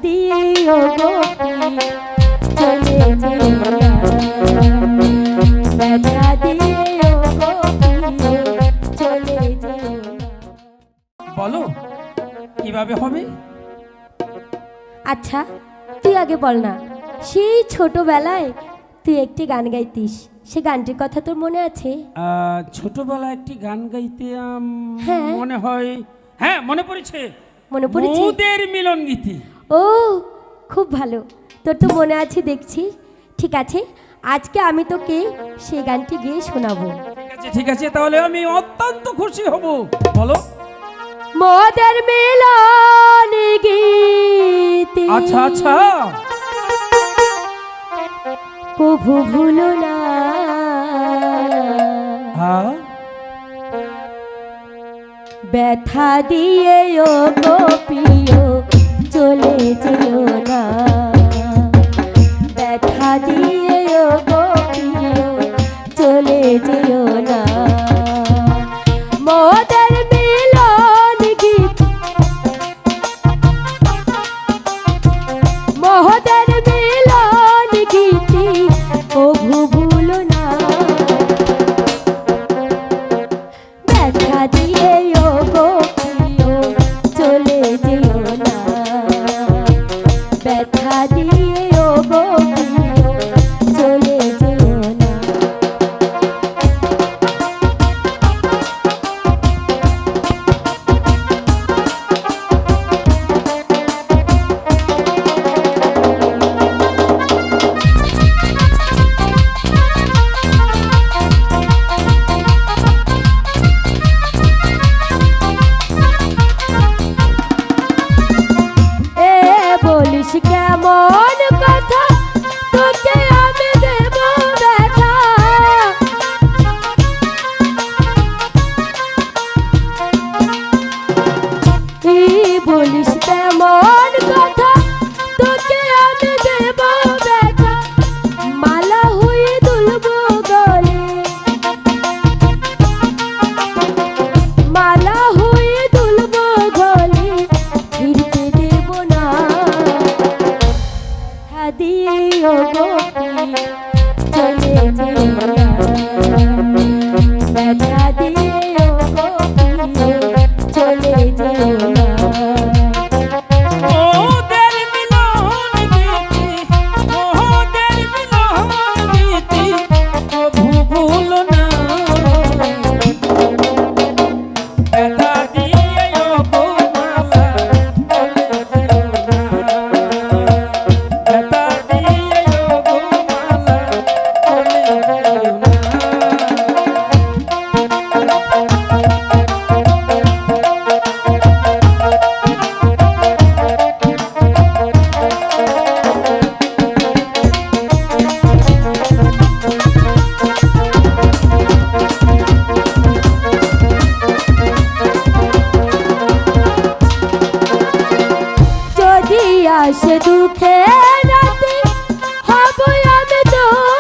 দিও গোপী চলে যেও না, ব্যথা দিও গোপী চলে যেও না। বলো কিভাবে হবে? আচ্ছা তুই আগে বল না, সেই ছোটবেলায় তুই একটি গান গাইতিস, সে গানটির কথা তোর মনে আছে? ছোটবেলায় একটি গান গাইতে হ্যাঁ। মনে হয়, হ্যাঁ মনে পড়েছে, মনে পড়েছে? মোদের মিলন গীতি। ও খুব ভালো, তোর তো মনে আছে দেখছি। ঠিক আছে, আজকে আমি তোকে সেই গানটি গিয়ে শোনাবো। ঠিক আছে, তাহলে আমি অত্যন্ত খুশি হব। বলো। মোদের মিলন গীতি আচ্ছা আচ্ছা, কভু ভুলো না, হ্যাঁ ব্যথা দিয়ে ও গোপিও চলে যেও না, ব্যথা দিয়ে ও গোপিও চলে যেও না। মোদের মিলন গীত, মোদের মিলন গীতি কভু ভুলো না, ব্যথা দিয়ে ও গোপিও চলে যেও না, ব্যথা দিয়ে ও গোপিও চলে যেও না। বলিস কেমন কথা, তোকে আমি দেব ব্যথা, বলিস কেমন কথা, তোকে আমি দেব ব্যথা, মালা হয়ে দুলব গলে, মালা হয়ে দুলব গলে, ফিরতে দেব না, দিও গোপী চলে যেও না, ব্যথা দিও গোপী চলে যেও না। মোদের মিলন গীতি, মোদের মিলন গীতি কভু ভুলো না, ব্যথা দিয়ে ও গোমালা চলে যেও না, ব্যথা দিয়ে ও গোমালা চলে যেও না। যদি আসে দুঃখে রাতে হব আমি তোর